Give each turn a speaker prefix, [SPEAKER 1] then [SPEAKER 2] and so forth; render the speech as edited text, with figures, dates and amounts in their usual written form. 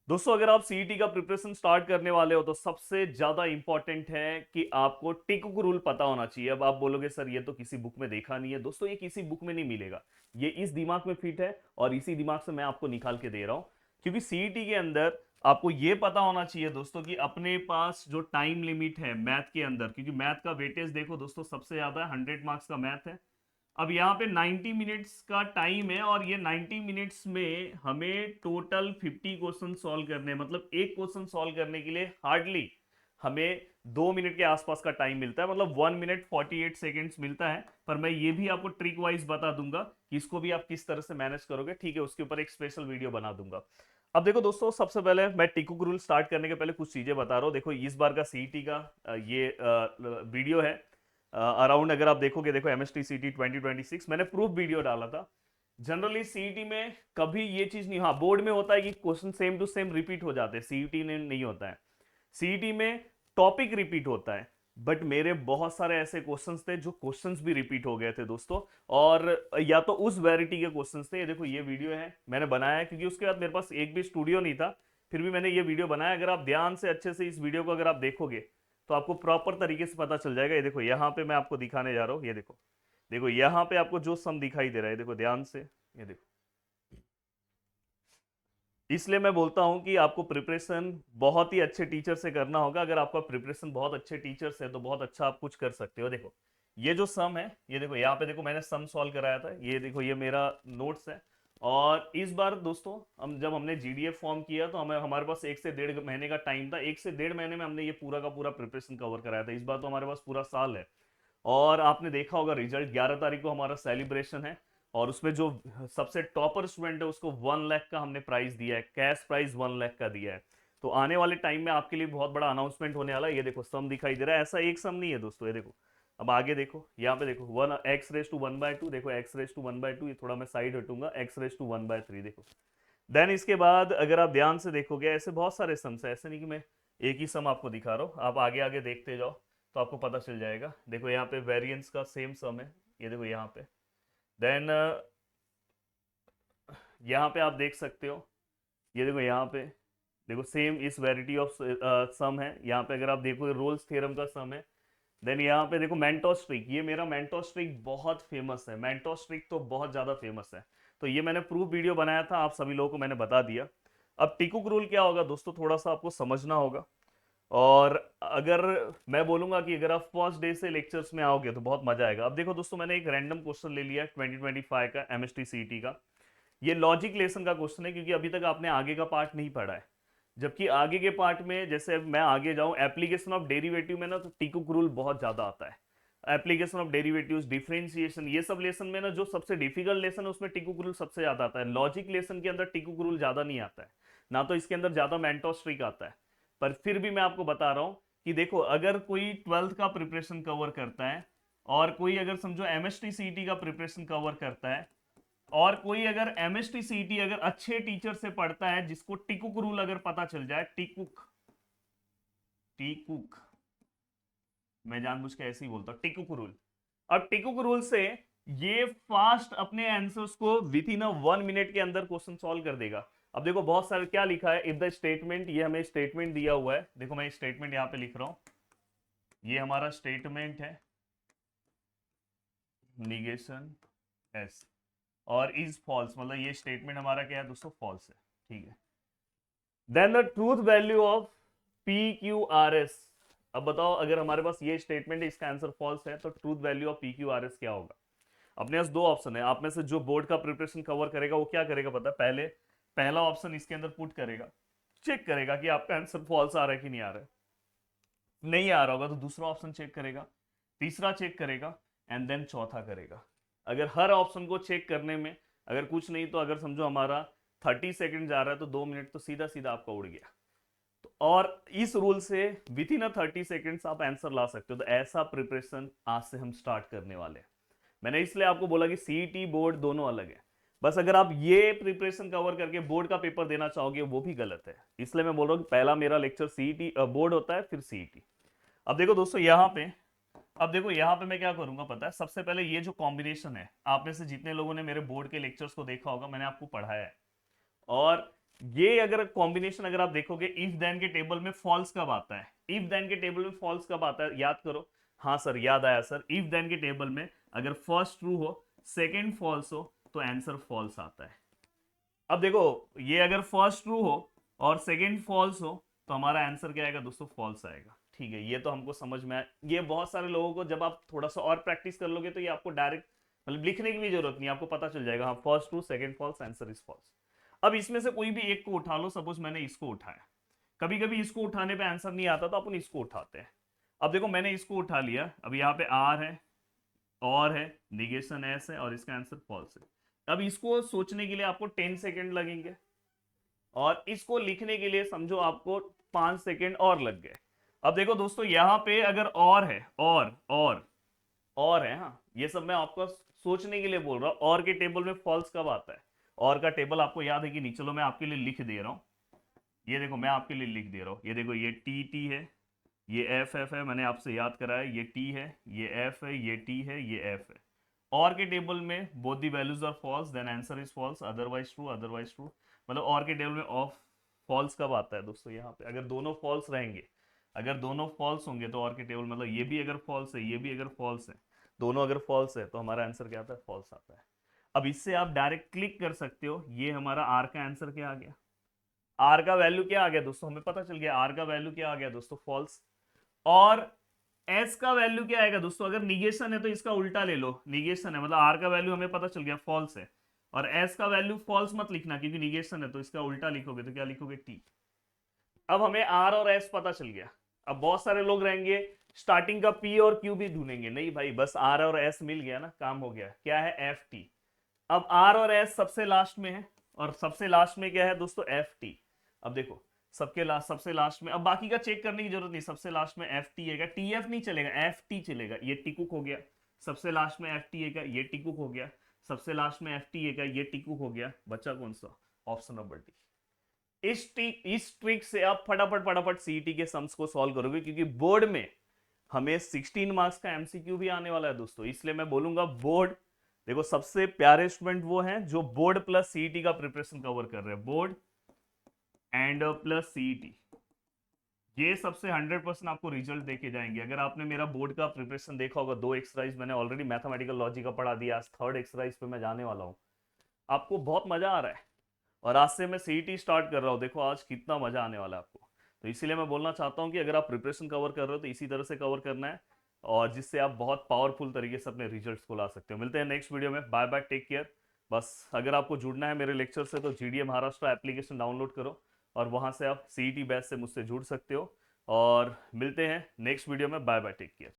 [SPEAKER 1] दोस्तों अगर आप सीईटी का प्रिपरेशन स्टार्ट करने वाले हो तो सबसे ज्यादा इंपॉर्टेंट है कि आपको टिक रूल पता होना चाहिए। अब आप बोलोगे सर ये तो किसी बुक में देखा नहीं है। दोस्तों ये किसी बुक में नहीं मिलेगा, ये इस दिमाग में फिट है और इसी दिमाग से मैं आपको निकाल के दे रहा हूं। क्योंकि सीईटी के अंदर आपको ये पता होना चाहिए दोस्तों कि अपने पास जो टाइम लिमिट है मैथ के अंदर, क्योंकि मैथ का वेटेज देखो दोस्तों सबसे ज्यादा है, 100 मार्क्स का मैथ है। अब यहाँ पे 90 मिनट्स का टाइम है और ये 90 मिनट्स में हमें टोटल 50 क्वेश्चन सॉल्व करने हैं। मतलब एक क्वेश्चन सॉल्व करने के लिए हार्डली हमें 2 मिनट के आसपास का टाइम मिलता है, मतलब 1 मिनट 48 सेकेंड्स मिलता है। पर मैं ये भी आपको ट्रिक वाइज बता दूंगा कि इसको भी आप किस तरह से मैनेज करोगे, ठीक है, उसके ऊपर एक स्पेशल वीडियो बना दूंगा। अब देखो दोस्तों, सबसे पहले मैं टिकुक रूल स्टार्ट करने के पहले कुछ चीजें बता रहा हूँ। देखो इस बार का सीईटी का ये वीडियो है अराउंड, अगर आप देखोगे, देखो एमएसटी सीटी 2026 मैंने प्रूफ वीडियो डाला था। जनरली सीईटी में कभी ये चीज नहीं, हाँ बोर्ड में होता है कि question same to same repeat हो जाते हैं, सीईटी में नहीं होता है। सीईटी में टॉपिक रिपीट होता है, बट मेरे बहुत सारे ऐसे क्वेश्चंस थे जो क्वेश्चंस भी रिपीट हो गए थे दोस्तों। और या तो उस वैरायटी के क्वेश्चंस थे, ये देखो ये वीडियो है मैंने बनाया है, क्योंकि उसके बाद मेरे पास एक भी स्टूडियो नहीं था, फिर भी मैंने ये वीडियो बनाया। अगर आप ध्यान से अच्छे से इस वीडियो को अगर आप देखोगे तो आपको प्रॉपर तरीके से पता चल जाएगा। ये देखो यहाँ पे मैं आपको दिखाने जा रहा हूँ, ये देखो, देखो यहाँ पे आपको जो सम दिखाई दे रहा है, देखो ध्यान से, ये देखो। इसलिए मैं बोलता हूं कि आपको प्रिपरेशन बहुत ही अच्छे टीचर से करना होगा। अगर आपका प्रिपरेशन बहुत अच्छे टीचर से है तो बहुत अच्छा आप कुछ कर सकते हो। देखो ये जो सम है, ये देखो यहाँ पे देखो मैंने सम सॉल्व कराया था, ये देखो ये मेरा नोट्स है। और इस बार दोस्तों हम जब हमने जीडीएफ फॉर्म किया तो हमें हमारे पास 1 से 1.5 महीने का टाइम था। 1 से 1.5 महीने में हमने ये पूरा का पूरा प्रिपरेशन कवर कराया था। इस बार तो हमारे पास पूरा साल है। और आपने देखा होगा रिजल्ट 11 तारीख को हमारा सेलिब्रेशन है, और उसमें जो सबसे टॉपर स्टूडेंट है उसको 1 लाख का हमने प्राइज दिया है, कैश प्राइज 1 लाख का दिया है। तो आने वाले टाइम में आपके लिए बहुत बड़ा अनाउंसमेंट होने वाला है। ये देखो सम दिखाई दे रहा है, ऐसा एक सम नहीं है दोस्तों, ये देखो। अब आगे देखो, यहाँ पे देखो 1 x⁻², देखो x⁻², ये थोड़ा मैं साइड हटूंगा, x⁻⁻3 देखो। देन इसके बाद अगर आप ध्यान से देखोगे, ऐसे बहुत सारे सम्स है, ऐसे नहीं कि मैं एक ही सम आपको दिखा रहा हूँ, आप आगे आगे देखते जाओ तो आपको पता चल जाएगा। देखो यहाँ पे वेरिएंस का सेम सम है, ये देखो यहाँ पे। देन यहाँ पे आप देख सकते हो, ये देखो यहाँ पे, देखो सेम इस वेराइटी ऑफ सम है। यहाँ पे अगर आप देखो रोल्स थ्योरम का सम है। देन यहाँ पे देखो मेंटोस ट्रिक, ये मेरा मेंटोस ट्रिक बहुत फेमस है, मेंटोस ट्रिक तो बहुत ज्यादा फेमस है। तो ये मैंने प्रूफ वीडियो बनाया था, आप सभी लोगों को मैंने बता दिया। अब टिकुक रूल क्या होगा दोस्तों, थोड़ा सा आपको समझना होगा। और अगर मैं बोलूंगा कि अगर आप फर्स्ट डे से लेक्चर्स में आओगे तो बहुत मजा आएगा। अब देखो दोस्तों, मैंने एक रैंडम क्वेश्चन ले लिया है 2025 का एमएसटी सीईटी का। ये लॉजिक लेसन का क्वेश्चन है, क्योंकि अभी तक आपने आगे का पार्ट नहीं पढ़ा है। जबकि आगे के पार्ट में, जैसे मैं आगे जाऊं एप्लीकेशन ऑफ डेरिवेटिव में ना, तो टिकुक रूल बहुत ज्यादा आता है। एप्लीकेशन ऑफ डेरिवेटिव्स, डिफरेंशिएशन, ये सब लेसन में ना जो सबसे डिफिकल्ट लेसन है उसमें टिकुक रूल सबसे ज्यादा आता है। लॉजिक लेसन के अंदर टिकुक रूल ज्यादा नहीं आता है, ना तो इसके अंदर ज्यादा मेंटोस ट्रिक आता है। पर फिर भी मैं आपको बता रहा हूं कि देखो, अगर कोई 12th का प्रिपरेशन कवर करता है, और कोई अगर समझो एमएसटी सीईटी का प्रिपरेशन कवर करता है, और कोई अगर एमएसटी सीईटी अगर अच्छे टीचर से पढ़ता है, जिसको टिकुक रूल अगर पता चल जाए, टिकुक, टिकुक, मैं जानबूझ के ऐसे ही बोलता हूं टिकुक रूल। अब टिकुक रूल से ये फास्ट अपने आंसर्स को विद इन 1 मिनट के अंदर क्वेश्चन सॉल्व कर देगा। अब देखो बहुत सारे क्या लिखा है, इफ द स्टेटमेंट, ये हमें स्टेटमेंट दिया हुआ है, देखो मैं स्टेटमेंट यहां पे लिख रहा हूं, ये हमारा स्टेटमेंट है, निगेशन एस, और इज फॉल्स, मतलब ये स्टेटमेंट हमारा क्या है दोस्तों, फॉल्स है, ठीक है। Then the truth value of p q r s. अब बताओ, अगर हमारे पास ये स्टेटमेंट है, इसका आंसर फॉल्स है, तो truth value of p q r S क्या होगा। अपने पास दो ऑप्शन है, आप में से जो बोर्ड का प्रिपरेशन कवर करेगा वो क्या करेगा पता है, पहले पहला ऑप्शन इसके अंदर पुट करेगा, चेक करेगा कि आपका आंसर फॉल्स आ रहा है कि नहीं आ रहा है। नहीं आ रहा होगा तो दूसरा ऑप्शन चेक करेगा, तीसरा चेक करेगा, एंड देन चौथा करेगा। अगर हर ऑप्शन को चेक करने में अगर कुछ नहीं, तो अगर समझो हमारा 30 सेकंड जा रहा है, तो 2 मिनट तो सीधा सीधा आपका उड़ गया। तो और इस रूल से विद इन 30 सेकेंड्स आप आंसर ला सकते हो। तो ऐसा प्रिपरेशन आज से हम स्टार्ट करने वाले हैं। मैंने इसलिए आपको बोला कि सीईटी बोर्ड दोनों अलग है। बस अगर आप ये प्रिपरेशन कवर करके बोर्ड का पेपर देना चाहोगे वो भी गलत है। इसलिए मैं बोल रहा हूँ कि पहला मेरा लेक्चर सीईटी बोर्ड होता है, फिर सीईटी। अब देखो दोस्तों यहाँ पे, अब देखो यहाँ पे मैं क्या करूंगा पता है, सबसे पहले ये जो कॉम्बिनेशन है, आप में से जितने लोगों ने मेरे बोर्ड के लेक्चर्स को देखा होगा, मैंने आपको पढ़ाया है। और ये अगर कॉम्बिनेशन अगर आप देखोगे, इफ देन के टेबल में फॉल्स कब आता है, इफ देन के टेबल में फॉल्स कब आता है, याद करो। हाँ सर याद आया सर, इफ देन के टेबल में अगर फर्स्ट ट्रू हो सेकंड फॉल्स हो तो आंसर फॉल्स आता है। अब देखो, ये अगर फर्स्ट ट्रू हो और सेकंड फॉल्स हो तो हमारा आंसर क्या आएगा दोस्तों, फॉल्स आएगा। ठीक है, ये तो हमको समझ में आया। ये बहुत सारे लोगों को जब आप थोड़ा सा और प्रैक्टिस कर लोगे तो ये आपको डायरेक्ट मतलब लिखने की भी जरूरत नहीं, आपको पता चल जाएगा। हाँ, first true second false, answer is false. अब इसमें से कोई भी एक को उठा लो, सपोज मैंने इसको उठाया, कभी कभी इसको उठाने पे आंसर नहीं आता तो अपन इसको उठाते हैं। अब देखो मैंने इसको उठा लिया, अब यहाँ पे आर है, और है, निगेशन एस है, और इसका आंसर फॉल्स है। अब इसको सोचने के लिए आपको 10 सेकेंड लगेंगे, और इसको लिखने के लिए समझो आपको 5 सेकेंड और लग गए। अब देखो दोस्तों, यहां पे अगर और है, और है, हाँ ये सब मैं आपको सोचने के लिए बोल रहा हूं। और के टेबल में फॉल्स कब आता है, और का टेबल आपको याद है कि नहीं, चलो मैं आपके लिए लिख दे रहा हूं। ये देखो मैं आपके लिए लिख दे रहा हूं, ये देखो ये टी टी है, ये एफ एफ है, मैंने आपसे याद कराया, ये टी है, ये एफ है, ये टी है, ये एफ है। और के टेबल में both the values are false then answer is false, otherwise true, otherwise true. मतलब और के टेबल में ऑफ फॉल्स कब आता है दोस्तों, यहाँ पे अगर दोनों फॉल्स रहेंगे, अगर दोनों फॉल्स होंगे तो और के टेबल मतलब ये भी अगर फॉल्स है, ये भी अगर फॉल्स है, दोनों अगर फॉल्स है तो हमारा आंसर क्या आता है, फॉल्स आता है। अब इससे आप डायरेक्ट क्लिक कर सकते हो, ये हमारा आर का आंसर क्या आ गया, आर का वैल्यू क्या आ गया दोस्तों, हमें पता चल गया आर का वैल्यू क्या आ गया दोस्तों, फॉल्स। और एस का वैल्यू क्या आएगा दोस्तों, अगर निगेशन है तो इसका उल्टा ले लो, निगेशन है मतलब आर का वैल्यू हमें पता चल गया फॉल्स है, और एस का वैल्यू फॉल्स मत लिखना क्योंकि निगेशन है, तो इसका उल्टा लिखोगे तो क्या लिखोगे, टी। अब हमें आर और एस पता चल गया। अब बहुत सारे लोग रहेंगे स्टार्टिंग का पी और क्यू भी ढूंढेंगे, नहीं भाई बस आर और एस मिल गया ना, काम हो गया। क्या है, एफ टी। अब आर और एस सबसे लास्ट में है, और सबसे लास्ट में क्या है दोस्तों, एफ टी। अब देखो सबके लास्ट, सबसे लास्ट में, अब बाकी का चेक करने की जरूरत नहीं, सबसे लास्ट में एफ टी है, टी एफ नहीं चलेगा, एफ टी चलेगा। ये टिकुक हो गया, सबसे लास्ट में एफ टी है, ये टिकुक हो गया, सबसे लास्ट में एफ टी है, ये टिकुक हो गया, बचा कौन सा, ऑप्शन नंबर डी। इस ट्रिक से आप फटाफट फटाफट सीईटी के सम्स को सॉल्व करोगे, क्योंकि बोर्ड में हमें 16 मार्क्स का एमसीक्यू भी आने वाला है दोस्तों। इसलिए मैं बोलूंगा बोर्ड, देखो सबसे प्यारे स्टूडेंट वो हैं जो बोर्ड प्लस सीईटी का प्रिपरेशन कवर कर रहे हैं, बोर्ड एंड प्लस सीईटी, ये सबसे 100% आपको रिजल्ट देके जाएंगे। अगर आपने मेरा बोर्ड का प्रिपरेशन देखा होगा, 2 एक्सरसाइज मैंने ऑलरेडी मैथमेटिकल लॉजिक का पढ़ा दिया, आज 3rd एक्सरसाइज पे मैं जाने वाला हूँ। आपको बहुत मजा आ रहा है, और आज से मैं सीईटी स्टार्ट कर रहा हूँ, देखो आज कितना मजा आने वाला है आपको। तो इसीलिए मैं बोलना चाहता हूँ कि अगर आप प्रिपरेशन कवर कर रहे हो तो इसी तरह से कवर करना है, और जिससे आप बहुत पावरफुल तरीके से अपने रिजल्ट्स को ला सकते हो। मिलते हैं नेक्स्ट वीडियो में, बाय बाय, टेक केयर। बस अगर आपको जुड़ना है मेरे लेक्चर से तो जीडीए महाराष्ट्र एप्लीकेशन डाउनलोड करो, और वहां से आप सीईटी बैच से मुझसे जुड़ सकते हो। और मिलते हैं नेक्स्ट वीडियो में, बाय बाय, टेक केयर।